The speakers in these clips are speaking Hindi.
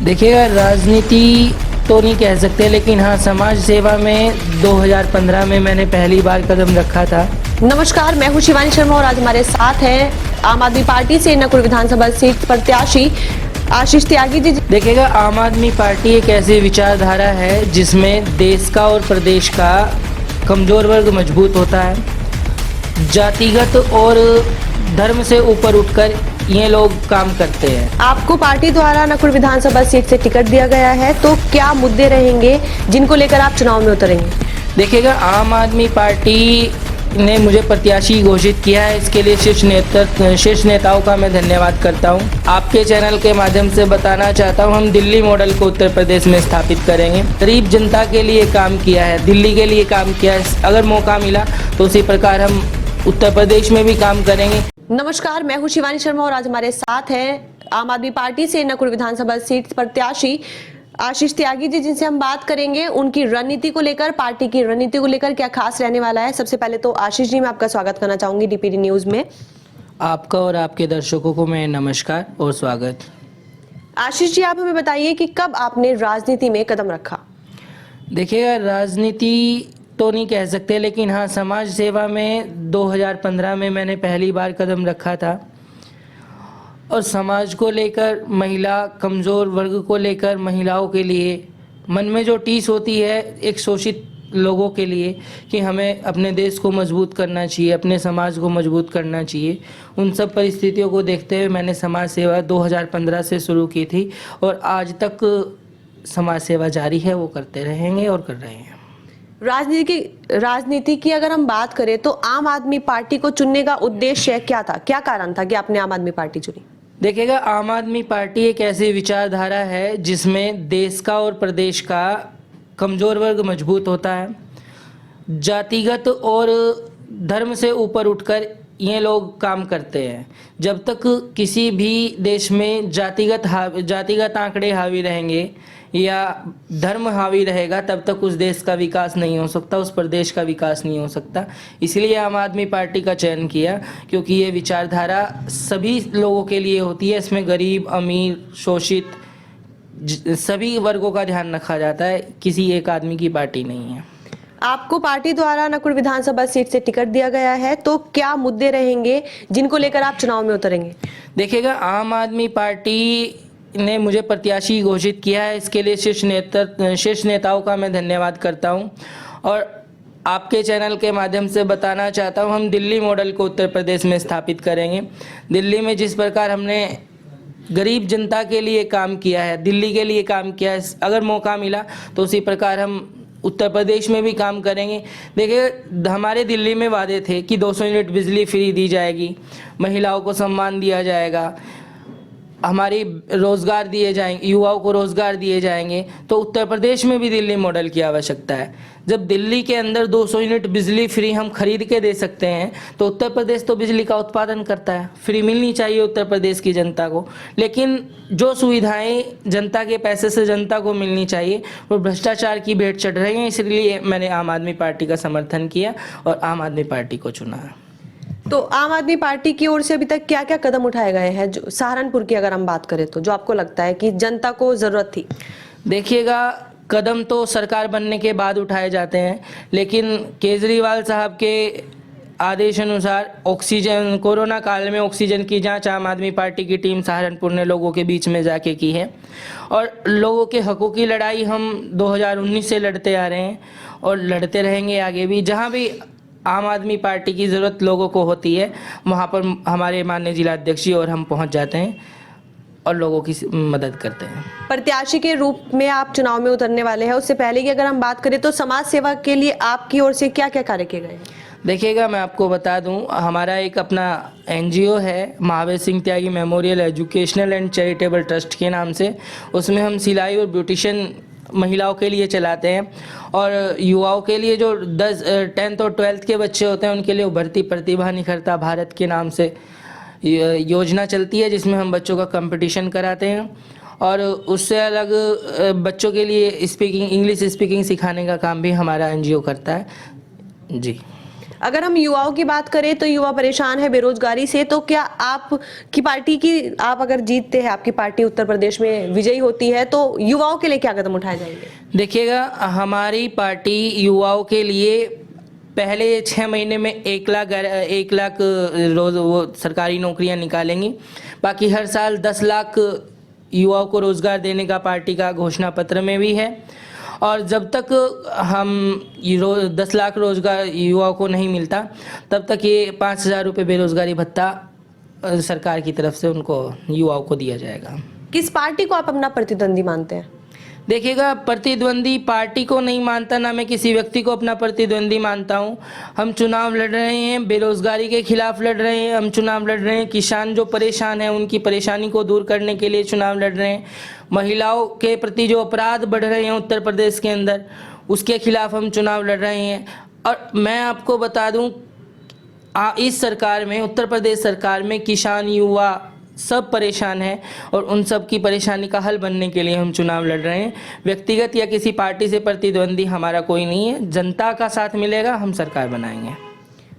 देखिएगा, राजनीति तो नहीं कह सकते, लेकिन हाँ, समाज सेवा में 2015 में मैंने पहली बार कदम रखा था। नमस्कार, मैं हूं शिवानी शर्मा और आज हमारे साथ हैं आम आदमी पार्टी से नकुल विधानसभा सीट प्रत्याशी आशीष त्यागी जी। देखिएगा, आम आदमी पार्टी एक ऐसी विचारधारा है जिसमें देश का और प्रदेश का कमजोर वर्ग मजबूत होता है। जातिगत और धर्म से ऊपर उठकर ये लोग काम करते हैं। आपको पार्टी द्वारा नकुल विधानसभा सीट से टिकट दिया गया है, तो क्या मुद्दे रहेंगे जिनको लेकर आप चुनाव में उतरेंगे? देखिएगा, आम आदमी पार्टी ने मुझे प्रत्याशी घोषित किया है। इसके लिए शीर्ष नेताओं का मैं धन्यवाद करता हूं। आपके चैनल के माध्यम से बताना चाहता हूं, हम दिल्ली मॉडल को उत्तर प्रदेश में स्थापित करेंगे। गरीब जनता के लिए काम किया है, दिल्ली के लिए काम किया है। अगर मौका मिला तो उसी प्रकार हम उत्तर प्रदेश में भी काम करेंगे। नमस्कार, मैं हूं शिवानी शर्मा और आज हमारे साथ हैं आम आदमी पार्टी से नकुल विधानसभा सीट प्रत्याशी आशीष त्यागी जी, जिनसे हम बात करेंगे उनकी रणनीति को लेकर, पार्टी की रणनीति को लेकर क्या खास रहने वाला है। सबसे पहले तो आशीष जी, मैं आपका स्वागत करना चाहूंगी डीपीडी न्यूज में। आपका और आपके दर्शकों को मैं नमस्कार और स्वागत। आशीष जी, आप हमें बताइए कि कब आपने राजनीति में कदम रखा? देखिएगा, राजनीति तो नहीं कह सकते, लेकिन हाँ, समाज सेवा में 2015 में मैंने पहली बार कदम रखा था और समाज को लेकर, महिला कमज़ोर वर्ग को लेकर, महिलाओं के लिए मन में जो टीस होती है एक शोषित लोगों के लिए कि हमें अपने देश को मजबूत करना चाहिए, अपने समाज को मजबूत करना चाहिए, उन सब परिस्थितियों को देखते हुए मैंने समाज सेवा 2015 से शुरू की थी और आज तक समाज सेवा जारी है, वो करते रहेंगे और कर रहे हैं। राजनीति की अगर हम बात करें तो आम आदमी पार्टी को चुनने का उद्देश्य क्या था, क्या कारण था कि आपने आम आदमी पार्टी चुनी? देखिएगा, आम आदमी पार्टी एक ऐसी विचारधारा है जिसमें देश का और प्रदेश का कमजोर वर्ग मजबूत होता है। जातिगत और धर्म से ऊपर उठकर ये लोग काम करते हैं। जब तक किसी भी देश में जातिगत आंकड़े हावी रहेंगे या धर्म हावी रहेगा, तब तक उस देश का विकास नहीं हो सकता, उस प्रदेश का विकास नहीं हो सकता। इसलिए आम आदमी पार्टी का चयन किया, क्योंकि ये विचारधारा सभी लोगों के लिए होती है। इसमें गरीब, अमीर, शोषित सभी वर्गों का ध्यान रखा जाता है, किसी एक आदमी की पार्टी नहीं है। आपको पार्टी द्वारा नकुल विधानसभा सीट से टिकट दिया गया है, तो क्या मुद्दे रहेंगे जिनको लेकर आप चुनाव में उतरेंगे? देखिएगा, आम आदमी पार्टी ने मुझे प्रत्याशी घोषित किया है। इसके लिए शीर्ष नेताओं का मैं धन्यवाद करता हूं और आपके चैनल के माध्यम से बताना चाहता हूं, हम दिल्ली मॉडल को उत्तर प्रदेश में स्थापित करेंगे। दिल्ली में जिस प्रकार हमने गरीब जनता के लिए काम किया है, दिल्ली के लिए काम किया है, अगर मौका मिला तो उसी प्रकार हम उत्तर प्रदेश में भी काम करेंगे। देखिए, हमारे दिल्ली में वादे थे कि 200 यूनिट बिजली फ्री दी जाएगी, महिलाओं को सम्मान दिया जाएगा, हमारी रोज़गार दिए जाएंगे, युवाओं को रोज़गार दिए जाएंगे। तो उत्तर प्रदेश में भी दिल्ली मॉडल की आवश्यकता है। जब दिल्ली के अंदर 200 यूनिट बिजली फ्री हम खरीद के दे सकते हैं, तो उत्तर प्रदेश तो बिजली का उत्पादन करता है, फ्री मिलनी चाहिए उत्तर प्रदेश की जनता को। लेकिन जो सुविधाएं जनता के पैसे से जनता को मिलनी चाहिए, वो भ्रष्टाचार की भेंट चढ़ रही हैं। इसलिए मैंने आम आदमी पार्टी का समर्थन किया और आम आदमी पार्टी को चुना है। तो आम आदमी पार्टी की ओर से अभी तक क्या क्या कदम उठाए गए हैं, जो सहारनपुर की अगर हम बात करें तो, जो आपको लगता है कि जनता को जरूरत थी? देखिएगा, कदम तो सरकार बनने के बाद उठाए जाते हैं, लेकिन केजरीवाल साहब के आदेश अनुसार ऑक्सीजन, कोरोना काल में ऑक्सीजन की जांच आम आदमी पार्टी की टीम सहारनपुर ने लोगों के बीच में जाके की है और लोगों के हकों की लड़ाई हम 2019 से लड़ते आ रहे हैं और लड़ते रहेंगे आगे भी। जहां भी आम आदमी पार्टी की ज़रूरत लोगों को होती है, वहाँ पर हमारे माननीय जिलाध्यक्ष जी और हम पहुँच जाते हैं और लोगों की मदद करते हैं। प्रत्याशी के रूप में आप चुनाव में उतरने वाले हैं, उससे पहले की अगर हम बात करें तो समाज सेवा के लिए आपकी ओर से क्या क्या कार्य किए गए? देखिएगा, मैं आपको बता दूं, हमारा एक अपना एनजीओ है, Mahavir Singh Tyagi memorial educational and charitable trust के नाम से। उसमें हम सिलाई और ब्यूटिशियन महिलाओं के लिए चलाते हैं और युवाओं के लिए जो 10th और 12th के बच्चे होते हैं, उनके लिए उभरती प्रतिभा निखरता भारत के नाम से योजना चलती है, जिसमें हम बच्चों का कंपटीशन कराते हैं और उससे अलग बच्चों के लिए इंग्लिश स्पीकिंग सिखाने का काम भी हमारा एनजीओ करता है। जी। अगर हम युवाओं की बात करें तो युवा परेशान है बेरोजगारी से, तो क्या आपकी पार्टी की, आप अगर जीतते हैं, आपकी पार्टी उत्तर प्रदेश में विजयी होती है, तो युवाओं के लिए क्या कदम उठाए जाएंगे? देखिएगा, हमारी पार्टी युवाओं के लिए पहले 6 महीने में 1 लाख रोज वो सरकारी नौकरियां निकालेंगी। बाकी हर साल 10 लाख युवाओं को रोजगार देने का पार्टी का घोषणा पत्र में भी है। और जब तक हम 10 लाख रोजगार युवाओं को नहीं मिलता, तब तक ये 5,000 रुपये बेरोजगारी भत्ता सरकार की तरफ से उनको युवाओं को दिया जाएगा। किस पार्टी को आप अपना प्रतिद्वंदी मानते हैं? देखिएगा, प्रतिद्वंदी पार्टी को नहीं मानता, ना मैं किसी व्यक्ति को अपना प्रतिद्वंदी मानता हूं। हम चुनाव लड़ रहे हैं, बेरोजगारी के खिलाफ लड़ रहे हैं, हम चुनाव लड़ रहे हैं किसान जो परेशान हैं उनकी परेशानी को दूर करने के लिए चुनाव लड़ रहे हैं, महिलाओं के प्रति जो अपराध बढ़ रहे हैं उत्तर प्रदेश के अंदर उसके खिलाफ हम चुनाव लड़ रहे हैं। और मैं आपको बता दूं, इस सरकार में, उत्तर प्रदेश सरकार में किसान, युवा सब परेशान हैं और उन सब की परेशानी का हल बनने के लिए हम चुनाव लड़ रहे हैं। व्यक्तिगत या किसी पार्टी से प्रतिद्वंदी हमारा कोई नहीं है। जनता का साथ मिलेगा, हम सरकार बनाएंगे।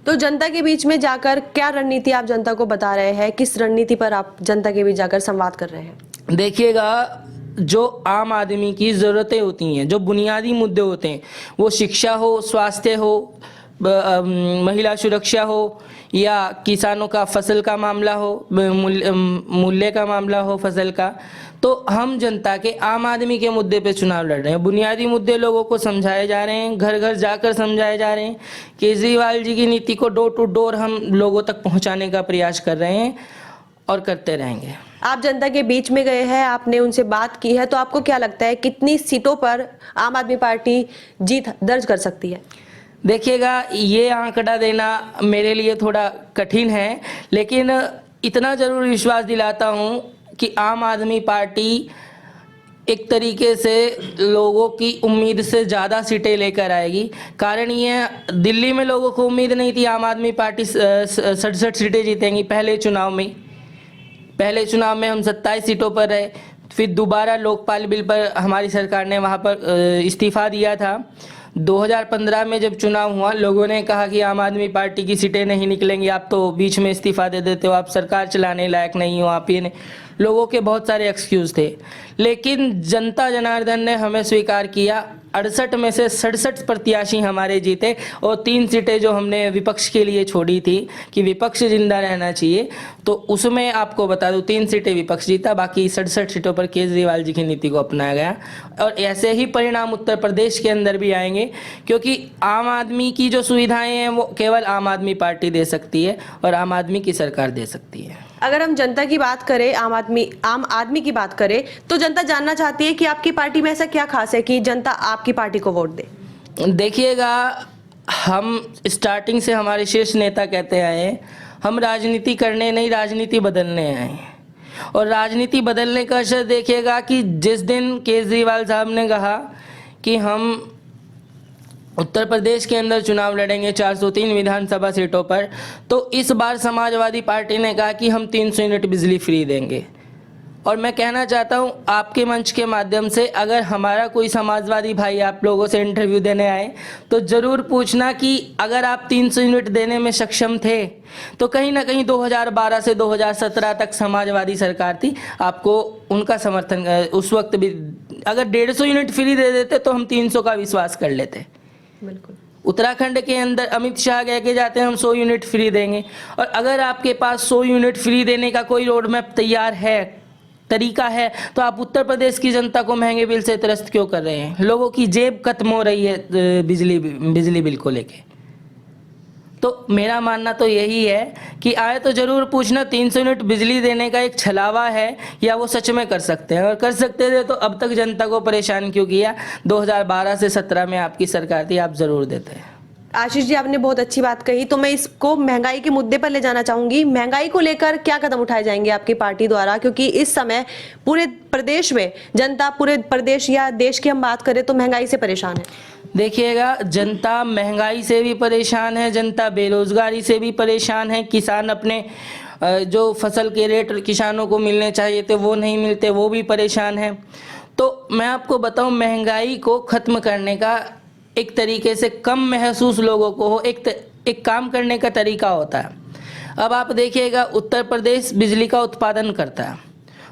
तो जनता के बीच में जाकर क्या रणनीति आप जनता को बता रहे हैं? किस रणनीति पर आप जनता के बीच जाकर संवाद कर रहे हैं? देखिएगा, जो आम आदमी की ज़रूरतें होती हैं, जो बुनियादी मुद्दे होते हैं, वो शिक्षा हो, स्वास्थ्य हो, महिला सुरक्षा हो, या किसानों का फसल का मामला हो, मूल्य का मामला हो फसल का, तो हम जनता के, आम आदमी के मुद्दे पे चुनाव लड़ रहे हैं। बुनियादी मुद्दे लोगों को समझाए जा रहे हैं, घर घर जाकर समझाए जा रहे हैं। केजरीवाल जी की नीति को डोर टू डोर हम लोगों तक पहुंचाने का प्रयास कर रहे हैं और करते रहेंगे। आप जनता के बीच में गए हैं, आपने उनसे बात की है, तो आपको क्या लगता है कितनी सीटों पर आम आदमी पार्टी जीत दर्ज कर सकती है? देखिएगा, ये आंकड़ा देना मेरे लिए थोड़ा कठिन है, लेकिन इतना ज़रूर विश्वास दिलाता हूँ कि आम आदमी पार्टी एक तरीके से लोगों की उम्मीद से ज़्यादा सीटें लेकर आएगी। कारण ये, दिल्ली में लोगों को उम्मीद नहीं थी आम आदमी पार्टी 67 सीटें जीतेंगी। पहले चुनाव में हम 27 सीटों पर रहे। फिर दोबारा लोकपाल बिल पर हमारी सरकार ने वहाँ पर इस्तीफ़ा दिया था। 2015 में जब चुनाव हुआ, लोगों ने कहा कि आम आदमी पार्टी की सीटें नहीं निकलेंगी, आप तो बीच में इस्तीफा दे देते हो, आप सरकार चलाने लायक नहीं हो, आप ये नहीं। लोगों के बहुत सारे एक्सक्यूज़ थे, लेकिन जनता जनार्दन ने हमें स्वीकार किया। 68 में से 67 प्रत्याशी हमारे जीते और 3 सीटें जो हमने विपक्ष के लिए छोड़ी थी कि विपक्ष जिंदा रहना चाहिए, तो उसमें आपको बता दूं 3 सीटें विपक्ष जीता, बाकी 67 सीटों पर केजरीवाल जी की नीति को अपनाया गया। और ऐसे ही परिणाम उत्तर प्रदेश के अंदर भी आएंगे, क्योंकि आम आदमी की जो सुविधाएं हैं वो केवल आम आदमी पार्टी दे सकती है और आम आदमी की सरकार दे सकती है। अगर हम जनता की बात करें, आम आदमी की बात करें, तो जनता जानना चाहती है कि आपकी पार्टी में ऐसा क्या खास है कि जनता आपकी पार्टी को वोट दे? देखिएगा, हम स्टार्टिंग से हमारे शीर्ष नेता कहते आए हैं, हम राजनीति करने नहीं, राजनीति बदलने आए हैं। और राजनीति बदलने का असर देखिएगा कि जिस दिन केजरीवाल साहब ने कहा कि हम उत्तर प्रदेश के अंदर चुनाव लड़ेंगे 403 विधानसभा सीटों पर, तो इस बार समाजवादी पार्टी ने कहा कि हम 300 यूनिट बिजली फ्री देंगे। और मैं कहना चाहता हूं आपके मंच के माध्यम से, अगर हमारा कोई समाजवादी भाई आप लोगों से इंटरव्यू देने आए तो ज़रूर पूछना कि अगर आप 300 यूनिट देने में सक्षम थे तो कहीं ना कहीं 2012 से 2017 तक समाजवादी सरकार थी, आपको उनका समर्थन, उस वक्त भी अगर 150 यूनिट फ्री दे देते तो हम 300 का विश्वास कर लेते। बिल्कुल। उत्तराखंड के अंदर अमित शाह कह के जाते हैं हम 100 यूनिट फ्री देंगे, और अगर आपके पास 100 यूनिट फ्री देने का कोई रोड मैप तैयार है, तरीका है, तो आप उत्तर प्रदेश की जनता को महंगे बिल से त्रस्त क्यों कर रहे हैं? लोगों की जेब खत्म हो रही है बिजली बिल को लेके। तो मेरा मानना तो यही है कि आए तो ज़रूर पूछना 300 यूनिट बिजली देने का एक छलावा है या वो सच में कर सकते हैं। और कर सकते थे तो अब तक जनता को परेशान क्यों किया? 2012 से 17 में आपकी सरकार थी, आप ज़रूर देते हैं। आशीष जी, आपने बहुत अच्छी बात कही, तो मैं इसको महंगाई के मुद्दे पर ले जाना चाहूंगी। महंगाई को लेकर क्या कदम उठाए जाएंगे आपकी पार्टी द्वारा, क्योंकि इस समय पूरे प्रदेश में जनता, पूरे प्रदेश या देश की हम बात करें तो महंगाई से परेशान है। देखिएगा, जनता महंगाई से भी परेशान है, जनता बेरोजगारी से भी परेशान है, किसान अपने जो फसल के रेट किसानों को मिलने चाहिए थे वो नहीं मिलते, वो भी परेशान है। तो मैं आपको बताऊं, महंगाई को ख़त्म करने का एक तरीके से कम महसूस लोगों को हो, एक काम करने का तरीका होता है। अब आप देखिएगा, उत्तर प्रदेश बिजली का उत्पादन करता है।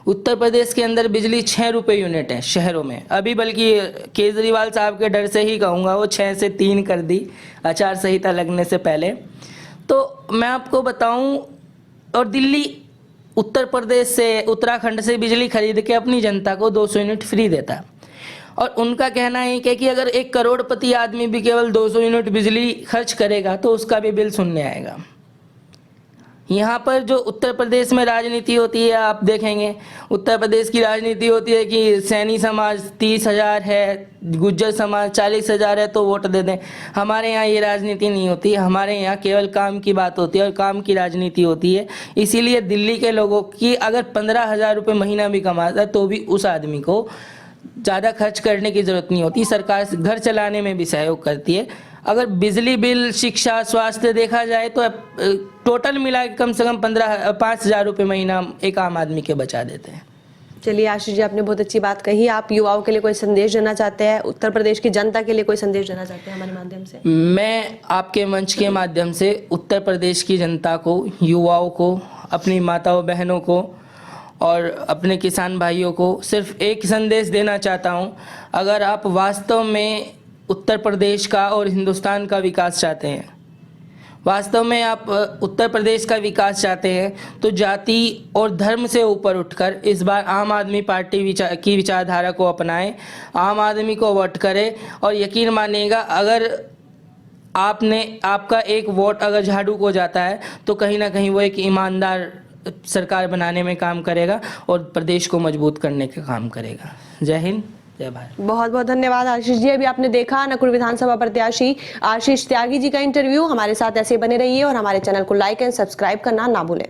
उत्तर प्रदेश के अंदर बिजली 6 रुपये यूनिट है शहरों में। अभी बल्कि केजरीवाल साहब के डर से ही कहूँगा, वो 6 से 3 कर दी आचार संहिता लगने से पहले। तो मैं आपको बताऊं, और दिल्ली उत्तर प्रदेश से, उत्तराखंड से बिजली खरीद के अपनी जनता को 200 यूनिट फ्री देता है। और उनका कहना है कि अगर 1 करोड़पति आदमी भी केवल 200 यूनिट बिजली खर्च करेगा तो उसका भी बिल शून्य आएगा। यहाँ पर जो उत्तर प्रदेश में राजनीति होती है, आप देखेंगे उत्तर प्रदेश की राजनीति होती है कि सैनी समाज 30,000 है, गुज्जर समाज 40,000 है तो वोट दे दें। हमारे यहाँ ये राजनीति नहीं होती। हमारे यहाँ केवल काम की बात होती है और काम की राजनीति होती है। इसीलिए दिल्ली के लोगों की अगर 15,000 रुपये महीना भी कमाता है तो भी उस आदमी को ज़्यादा खर्च करने की ज़रूरत नहीं होती। सरकार घर चलाने में भी सहयोग करती है। अगर बिजली बिल, शिक्षा, स्वास्थ्य देखा जाए तो टोटल मिला के कम से कम 5,000 रुपये महीना एक आम आदमी के बचा देते हैं। चलिए आशीष जी, आपने बहुत अच्छी बात कही। आप युवाओं के लिए कोई संदेश देना चाहते हैं, उत्तर प्रदेश की जनता के लिए कोई संदेश देना चाहते हैं हमारे माध्यम से? मैं आपके मंच के माध्यम से उत्तर प्रदेश की जनता को, युवाओं को, अपनी माताओं बहनों को और अपने किसान भाइयों को सिर्फ एक संदेश देना चाहता हूं। अगर आप वास्तव में उत्तर प्रदेश का और हिंदुस्तान का विकास चाहते हैं, वास्तव में आप उत्तर प्रदेश का विकास चाहते हैं, तो जाति और धर्म से ऊपर उठकर इस बार आम आदमी पार्टी की विचारधारा को अपनाएं, आम आदमी को वोट करें। और यकीन मानिएगा, अगर आपका एक वोट अगर झाड़ू को जाता है तो कहीं ना कहीं वो एक ईमानदार सरकार बनाने में काम करेगा और प्रदेश को मजबूत करने का काम करेगा। जय हिंद, जय भारत। बहुत बहुत धन्यवाद आशीष जी। अभी आपने देखा नकुल विधानसभा प्रत्याशी आशीष त्यागी जी का इंटरव्यू। हमारे साथ ऐसे बने रहिए और हमारे चैनल को लाइक एंड सब्सक्राइब करना ना भूलें।